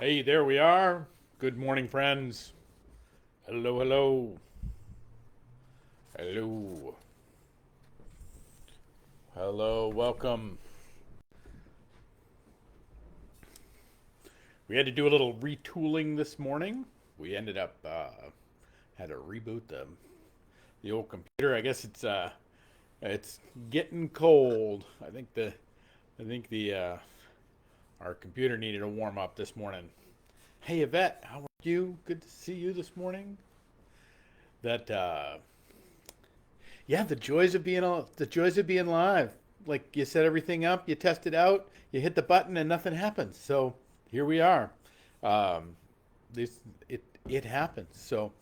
Hey, there we are. Good morning, friends. Hello, hello. Hello. Hello, welcome. We had to do a little retooling this morning. We ended up had to reboot the old computer. I guess it's getting cold. I think the our computer needed a warm up this morning. Hey, Yvette, how are you? Good to see you this morning. That Yeah, the joys of being live. Like you set everything up, you test it out, you hit the button, and nothing happens. So here we are. Um, this it happens. So,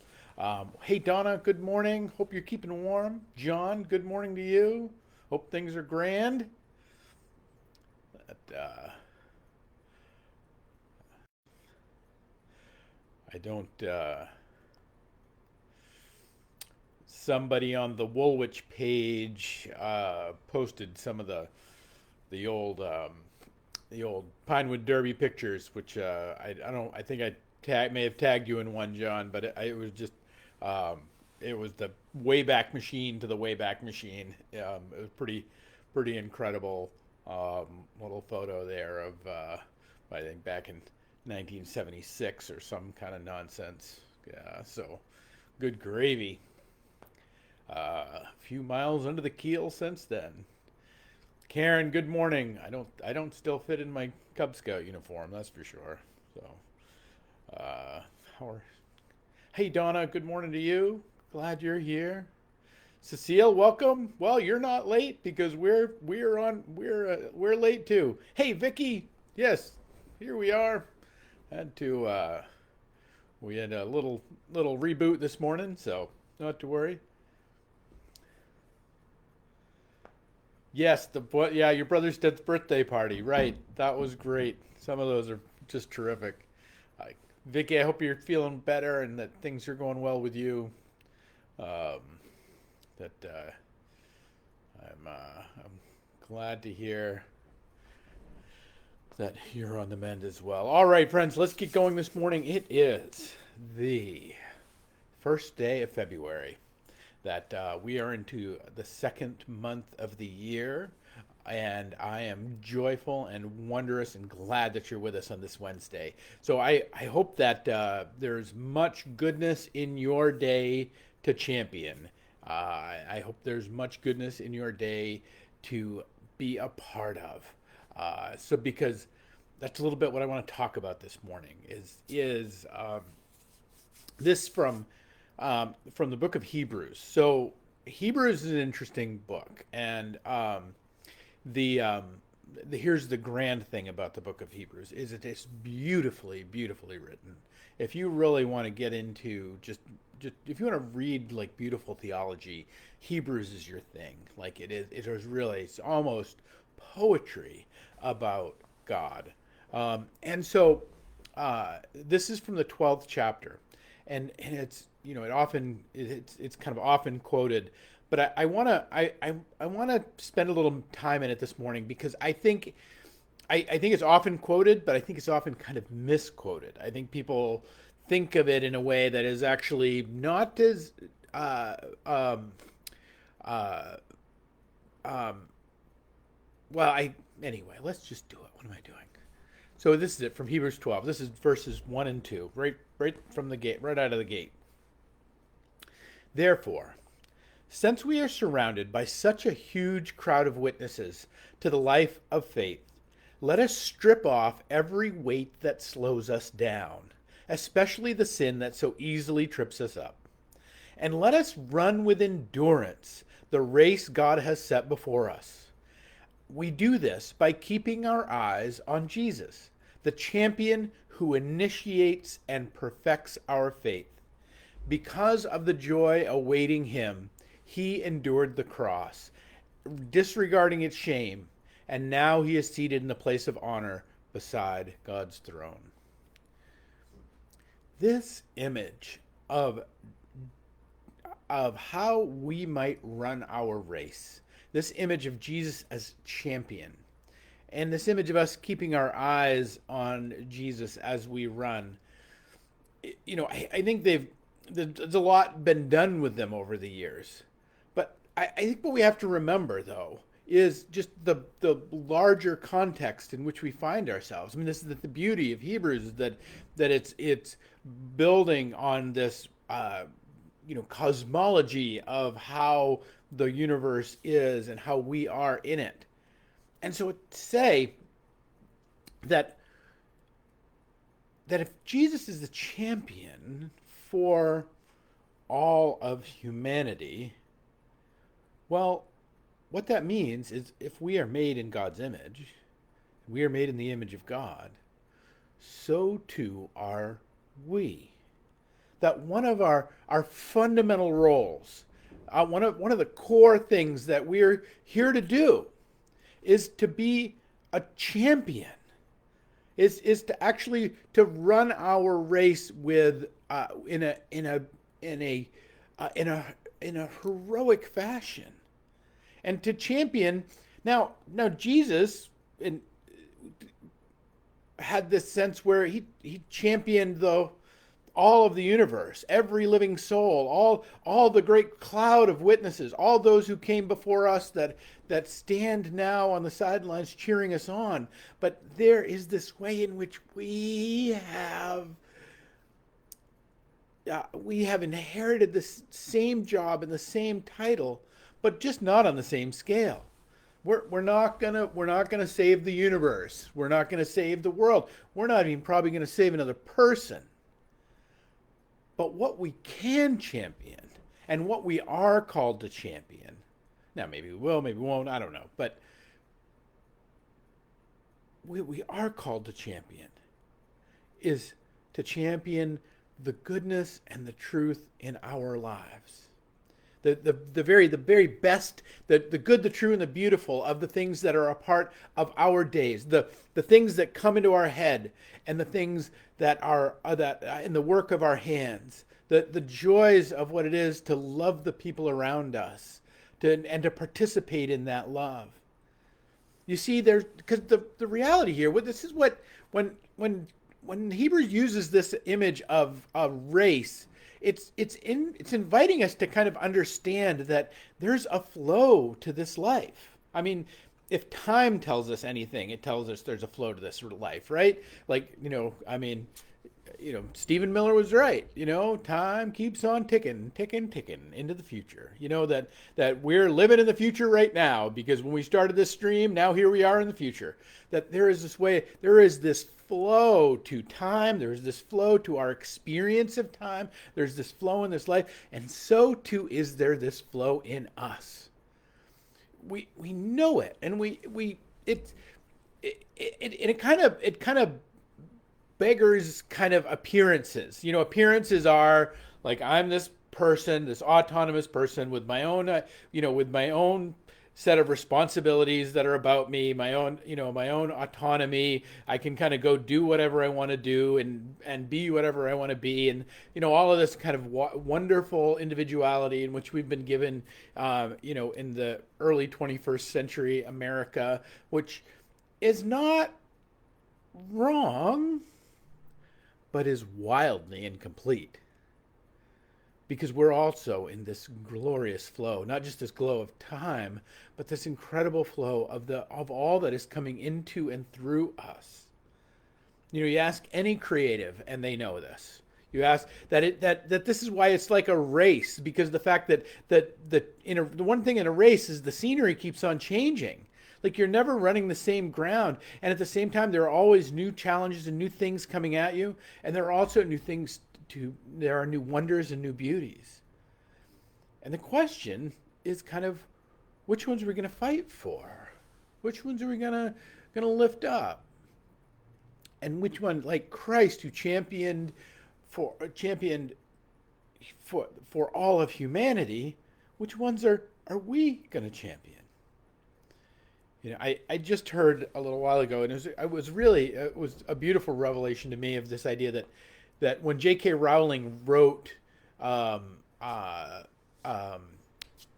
hey Donna, good morning. Hope you're keeping warm. John, good morning to you. Hope things are grand. But, I don't. Somebody on the Woolwich page posted some of the old the old Pinewood Derby pictures, which I don't I think may have tagged you in one, John, but it was just um, it was the Wayback Machine to the Wayback Machine. It was pretty incredible little photo there of I think back in 1976 or some kind of nonsense. Yeah, so good gravy. A few miles under the keel since then. Karen, good morning. I don't still fit in my Cub Scout uniform, that's for sure. So, uh, how are, hey Donna, good morning to you. Glad you're here. Cecile, welcome. Well, you're not late because we're late too. Hey Vicky, yes, here we are. Had to we had a little reboot this morning, so not to worry. Yes, yeah, your brother's 10th birthday party. Right. That was great. Some of those are just terrific. Uh, Vicky, I hope you're feeling better and that things are going well with you. Um, that I'm glad to hear that you're on the mend as well. All right, friends, let's get going this morning. It is the first day of February. That we are into the second month of the year. And I am joyful and wondrous and glad that you're with us on this Wednesday. So I hope that there's much goodness in your day to champion. I hope there's much goodness in your day to be a part of. So because that's a little bit what I want to talk about this morning is this from the book of Hebrews. So Hebrews is an interesting book, and the, um, here's the grand thing about the book of Hebrews is it is beautifully written. If you really want to get into just if you want to read like beautiful theology, Hebrews is your thing. Like it is really it's almost poetry about God. And so this is from the 12th chapter, and it's it's kind of often quoted, but I want to spend a little time in it this morning because I think it's often quoted, but I think it's often kind of misquoted. I think people think of it in a way that is actually not as uh, um, uh, um, well. I Anyway, let's just do it. What am I doing? So this is it from Hebrews 12. This is verses 1 and 2, right from the gate, right out of the gate. Therefore, since we are surrounded by such a huge crowd of witnesses to the life of faith, let us strip off every weight that slows us down, especially the sin that so easily trips us up. And let us run with endurance the race God has set before us. We do this by keeping our eyes on Jesus, the champion who initiates and perfects our faith. Because of the joy awaiting him, he endured the cross, disregarding its shame, and now he is seated in the place of honor beside God's throne. This image of how we might run our race, this image of Jesus as champion, and this image of us keeping our eyes on Jesus as we run. I think there's a lot been done with them over the years. But I think what we have to remember, though, is just the larger context in which we find ourselves. I mean, this is the beauty of Hebrews, is that it's building on this cosmology of how the universe is and how we are in it. And so to say that if Jesus is the champion for all of humanity, well, what that means is if we are made in God's image, we are made in the image of God, so too are we. That one of our fundamental roles, one of the core things that we're here to do, is to be a champion. Is to actually to run our race with in a heroic fashion, and to champion. Now Jesus had this sense where he championed all of the universe, every living soul, all the great cloud of witnesses, all those who came before us that stand now on the sidelines cheering us on. But there is this way in which we have inherited the same job and the same title, but just not on the same scale. We're not gonna save the universe. We're not gonna save the world. We're not even probably gonna save another person. But what we can champion, and what we are called to champion, now maybe we will, maybe we won't, I don't know, but we are called to champion is to champion the goodness and the truth in our lives. The very best, the good, the true, and the beautiful of the things that are a part of our days, the things that come into our head, and the things that are in the work of our hands, the joys of what it is to love the people around us, and to participate in that love. You see, because the reality here, this is what when Hebrews uses this image of a race. It's inviting us to kind of understand that there's a flow to this life. I mean, if time tells us anything, it tells us there's a flow to this sort of life, right? Like, Stephen Miller was right. Time keeps on ticking into the future. That we're living in the future right now, because when we started this stream, now here we are in the future. That there is this flow to time. There's this flow to our experience of time. There's this flow in this life, and so too is there this flow in us. We know it, and it kind of beggars kind of appearances. Appearances are like, I'm this person, this autonomous person with my own set of responsibilities that are about me, my own autonomy. I can kind of go do whatever I want to do and be whatever I want to be, and all of this kind of wonderful individuality in which we've been given, in the early 21st century America, which is not wrong, but is wildly incomplete. Because we're also in this glorious flow, not just this glow of time, but this incredible flow of all that is coming into and through us. You ask any creative, and they know this. You ask that this is why it's like a race, because the fact that the one thing in a race is the scenery keeps on changing. Like, you're never running the same ground, and at the same time, there are always new challenges and new things coming at you, and there are also there are new wonders and new beauties. And the question is kind of, which ones are we going to fight for? Which ones are we going to lift up? And which one, like Christ, who championed for all of humanity, which ones are we going to champion? I just heard a little while ago, and it was a beautiful revelation to me of this idea that when J.K. Rowling wrote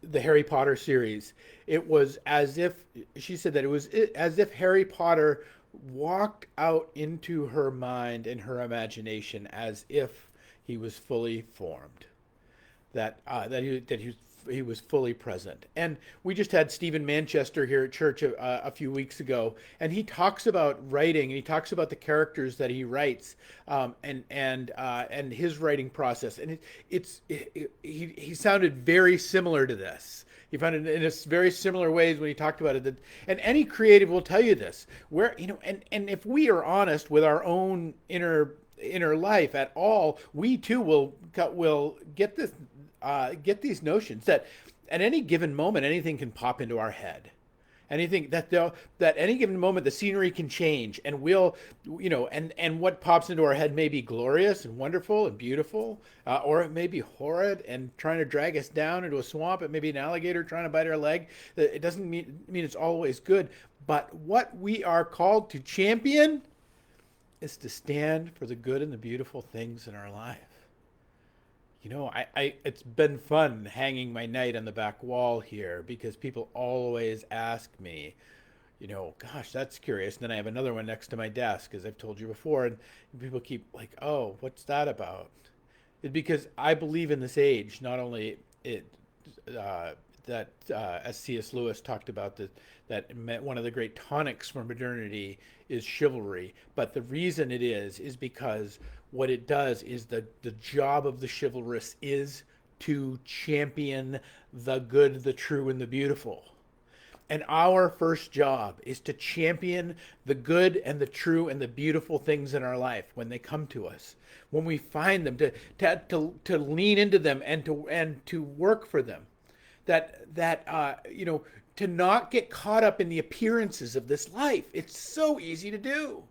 the Harry Potter series, it was as if she said that it was as if Harry Potter walked out into her mind and her imagination as if he was fully formed, that he was fully present. And we just had Stephen Manchester here at church a few weeks ago, and he talks about writing, and he talks about the characters that he writes, and his writing process. And he sounded very similar to this. He found it in very similar ways when he talked about it. And any creative will tell you this. Where and if we are honest with our own inner life at all, we too will get these notions that at any given moment anything can pop into our head. Anything that any given moment the scenery can change, and and what pops into our head may be glorious and wonderful and beautiful, or it may be horrid and trying to drag us down into a swamp. It may be an alligator trying to bite our leg. It doesn't mean it's always good. But what we are called to champion is to stand for the good and the beautiful things in our life. It's been fun hanging my knight on the back wall here because people always ask me, gosh, that's curious. And then I have another one next to my desk, as I've told you before, and people keep like, oh, what's that about? It's because I believe in this age, not only as C.S. Lewis talked about, that one of the great tonics for modernity is chivalry. But the reason it is because what it does is the job of the chivalrous is to champion the good, the true, and the beautiful. And our first job is to champion the good and the true and the beautiful things in our life when they come to us. When we find them, to lean into them and to work for them. To not get caught up in the appearances of this life. It's so easy to do.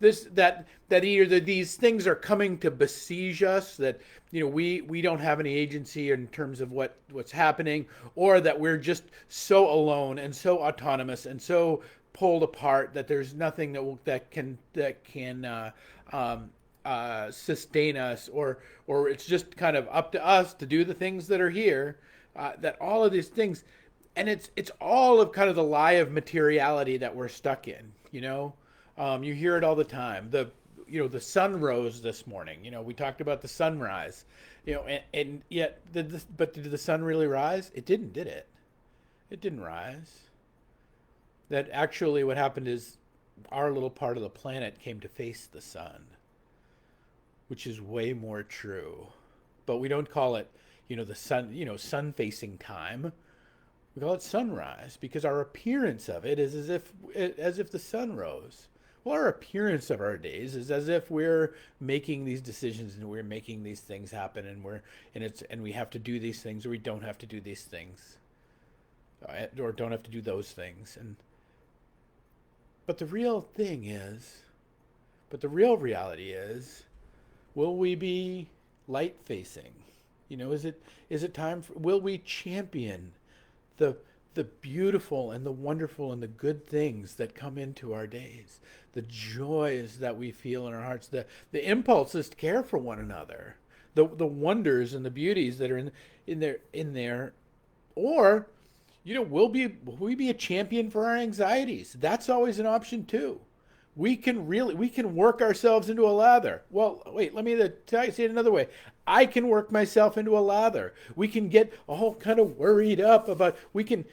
That either these things are coming to besiege us, that we don't have any agency in terms of what's happening, or that we're just so alone and so autonomous and so pulled apart that there's nothing that can sustain us, or it's just kind of up to us to do the things that are here. That all of these things, and it's all of kind of the lie of materiality that we're stuck in. You hear it all the time. The sun rose this morning. We talked about the sunrise. And yet, but did the sun really rise? It didn't, did it? It didn't rise. That actually what happened is our little part of the planet came to face the sun, which is way more true. But we don't call it, the sun, sun-facing time. We call it sunrise because our appearance of it is as if the sun rose. Well, our appearance of our days is as if we're making these decisions and we're making these things happen, and we have to do these things, or we don't have to do these things, or don't have to do those things. But the real reality is, will we be light facing? Is it time will we champion the beautiful and the wonderful and the good things that come into our days, the joys that we feel in our hearts, the impulses to care for one another, the wonders and the beauties that are in there, or will we be a champion for our anxieties? That's always an option too. We can work ourselves into a lather. Well, wait, let me say it another way. I can work myself into a lather. We can get all kind of worried up about, we can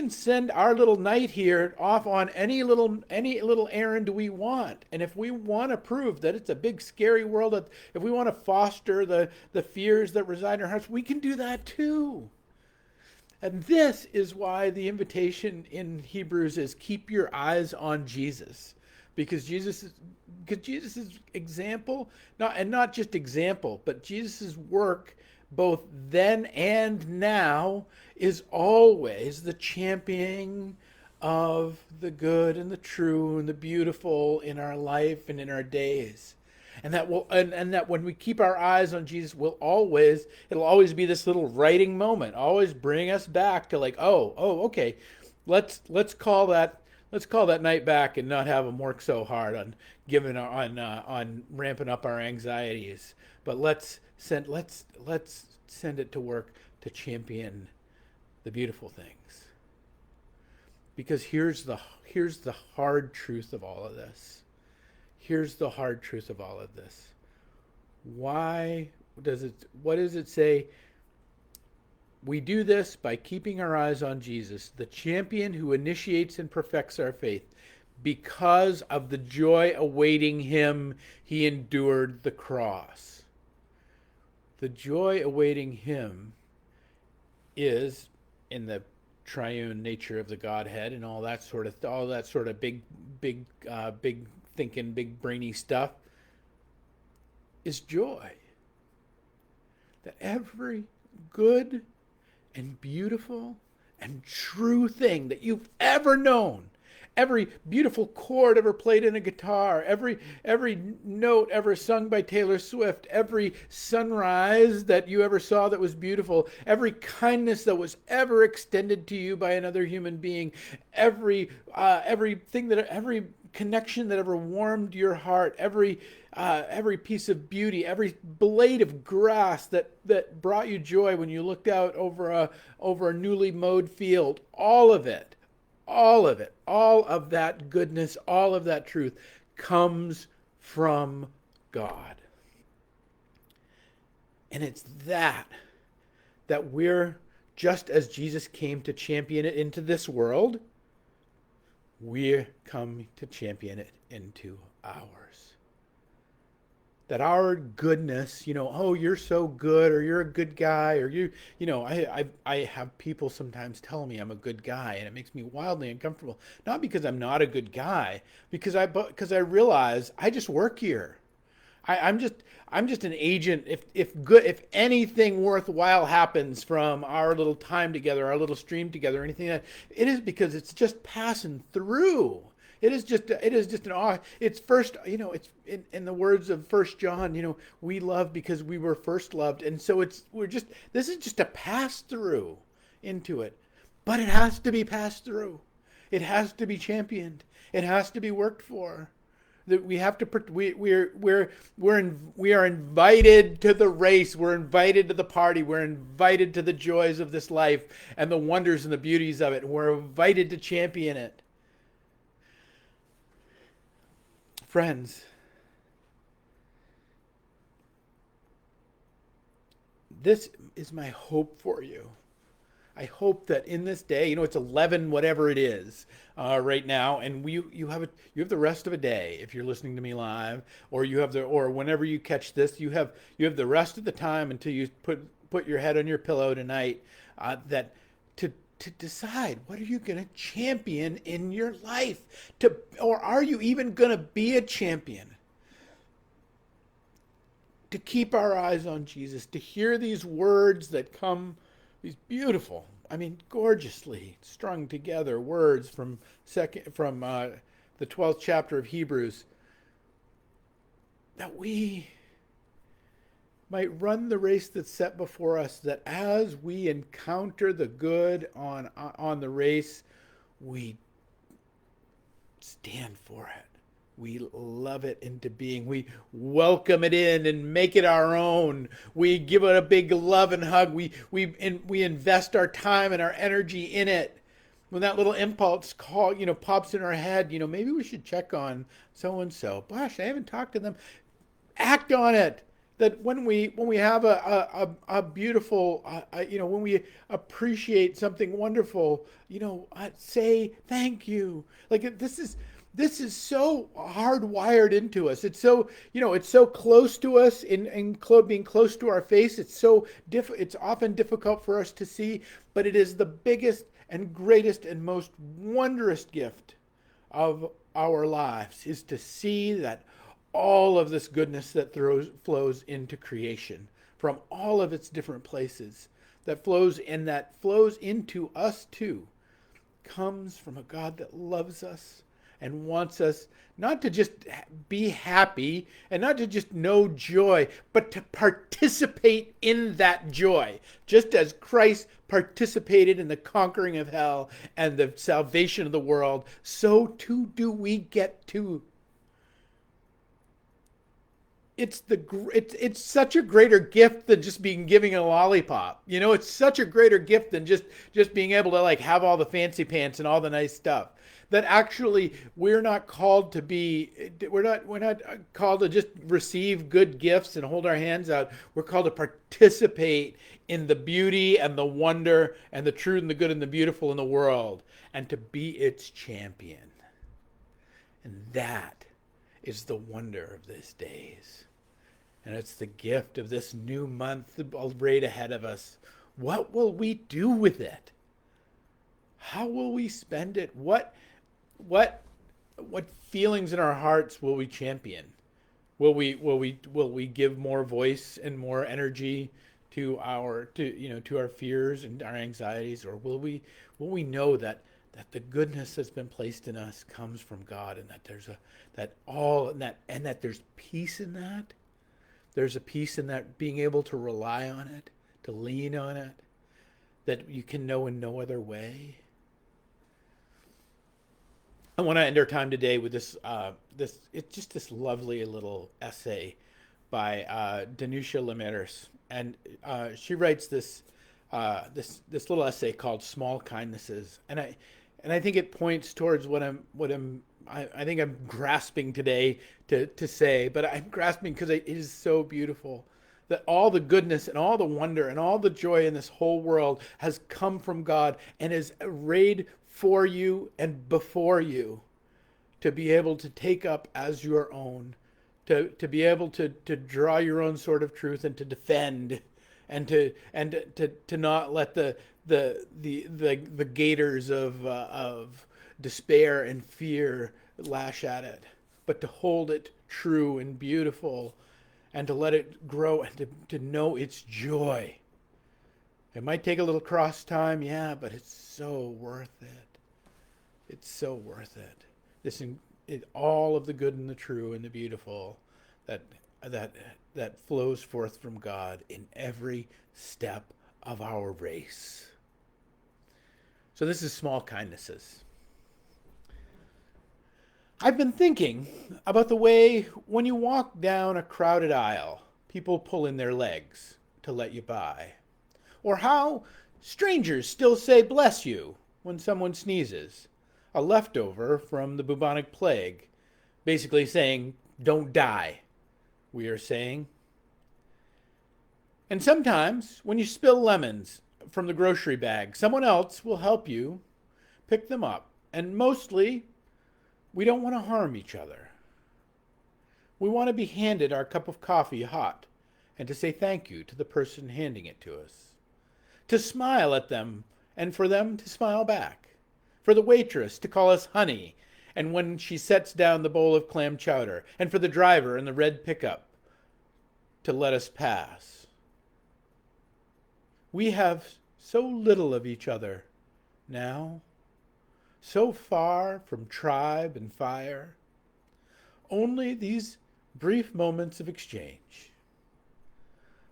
send our little knight here off on any little errand we want. And if we want to prove that it's a big scary world, if we want to foster the fears that reside in our hearts, we can do that too. And this is why the invitation in Hebrews is keep your eyes on Jesus. Because Jesus' example, not just example, but Jesus' work both then and now is always the championing of the good and the true and the beautiful in our life and in our days. And that when we keep our eyes on Jesus, it'll always be this little righting moment, always bring us back to like, okay, let's call that night back and not have them work so hard on ramping up our anxieties. But let's send it to work to champion the beautiful things. Because here's the hard truth of all of this. Here's the hard truth of all of this. What does it say? We do this by keeping our eyes on Jesus, the champion who initiates and perfects our faith. Because of the joy awaiting him, he endured the cross. The joy awaiting him is in the triune nature of the Godhead and all that sort of big thinking, big brainy stuff, is joy. That every good and beautiful and true thing that you've ever known, every beautiful chord ever played in a guitar, every note ever sung by Taylor Swift, every sunrise that you ever saw that was beautiful, every kindness that was ever extended to you by another human being, every connection that ever warmed your heart, every piece of beauty, every blade of grass that brought you joy when you looked out over a newly mowed field, all of that goodness, all of that truth comes from God. And it's that we're, just as Jesus came to champion it into this world, we're come to champion it into ours. That our goodness, oh, you're so good, or you're a good guy, or I have people sometimes tell me I'm a good guy, and it makes me wildly uncomfortable. Not because I'm not a good guy, because I realize I just work here. I'm just an agent. If anything worthwhile happens from our little time together, our little stream together, anything that, it is because it's just passing through. It is just an awe. It's first, it's in the words of 1 John, we love because we were first loved. And so this is just a pass through into it. But it has to be passed through. It has to be championed. It has to be worked for. That we have to, we are invited to the race. We're invited to the party. We're invited to the joys of this life and the wonders and the beauties of it. We're invited to champion it. Friends, this is my hope for you. I hope that in this day, it's 11 whatever it is right now, and you have the rest of a day if you're listening to me live, or or whenever you catch this, you have the rest of the time until you put your head on your pillow tonight, that to decide, what are you going to champion in your life, or are you even going to be a champion? To keep our eyes on Jesus, to hear these words that come, these beautiful, gorgeously strung together words from the 12th chapter of Hebrews, that we might run the race that's set before us, that as we encounter the good on the race, we stand for it. We love it into being. We welcome it in and make it our own. We give it a big love and hug. We invest our time and our energy in it. When that little impulse pops in our head, maybe we should check on so and so. Gosh, I haven't talked to them. Act on it. That when we have a beautiful, when we appreciate something wonderful, say thank you. Like this is so hardwired into us. It's so, it's so close to us in being close to our face. It's it's often difficult for us to see, but it is the biggest and greatest and most wondrous gift of our lives, is to see that all of this goodness that flows into creation from all of its different places, that flows into us too, comes from a God that loves us and wants us not to just be happy and not to just know joy, but to participate in that joy. Just as Christ participated in the conquering of hell and the salvation of the world, so too do we get to it's such a greater gift than just giving a lollipop. It's such a greater gift than just being able to like have all the fancy pants and all the nice stuff. That actually we're not called to be we're not called to just receive good gifts and hold our hands out. We're called to participate in the beauty and the wonder and the truth and the good and the beautiful in the world, and to be its champion. And that is the wonder of these days. And it's the gift of this new month right ahead of us. What will we do with it? How will we spend it? What feelings in our hearts will we champion? Will we give more voice and more energy to our fears and our anxieties, or will we know that the goodness that's been placed in us comes from God, and that there's peace in that. There's a peace in that, being able to rely on it, to lean on it, that you can know in no other way. I want to end our time today with this lovely little essay by Danusha Lemairis, and she writes this little essay called "Small Kindnesses," and I think it points towards what I think I'm grasping today to say, but I'm grasping because it is so beautiful that all the goodness and all the wonder and all the joy in this whole world has come from God and is arrayed for you and before you, to be able to take up as your own, to be able to draw your own sword of truth and to defend, and to not let the gators of despair and fear lash at it, but to hold it true and beautiful, and to let it grow, and to know its joy. It might take a little cross time, yeah, but it's so worth it. It's so worth it. All of the good and the true and the beautiful that flows forth from God in every step of our race. So this is small kindnesses. I've been thinking about the way when you walk down a crowded aisle, people pull in their legs to let you by. Or how strangers still say bless you when someone sneezes, a leftover from the bubonic plague, basically saying don't die, we are saying. And sometimes when you spill lemons from the grocery bag, someone else will help you pick them up. And mostly, we don't want to harm each other. We want to be handed our cup of coffee hot and to say thank you to the person handing it to us. To smile at them and for them to smile back. For the waitress to call us honey and when she sets down the bowl of clam chowder. And for the driver in the red pickup to let us pass. We have so little of each other now. So far from tribe and fire, only these brief moments of exchange.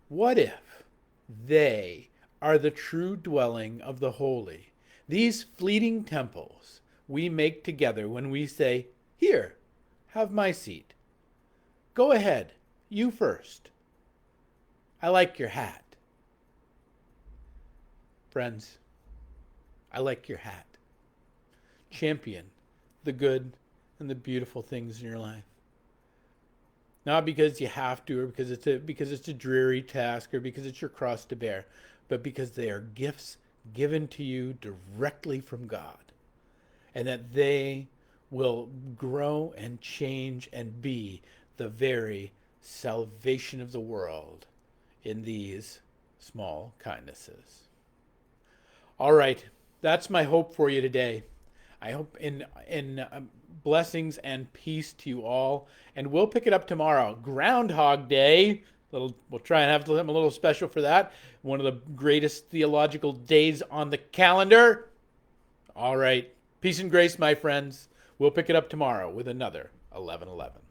What if they are the true dwelling of the holy, these fleeting temples we make together when we say, here, have my seat. Go ahead, you first. I like your hat. Friends, I like your hat. Champion the good and the beautiful things in your life. Not because you have to, or because it's a dreary task, or because it's your cross to bear, but because they are gifts given to you directly from God, and that they will grow and change and be the very salvation of the world in these small kindnesses. All right, that's my hope for you today. I hope in blessings and peace to you all. And we'll pick it up tomorrow. Groundhog Day. We'll try and have a little special for that. One of the greatest theological days on the calendar. All right. Peace and grace, my friends. We'll pick it up tomorrow with another 11:11.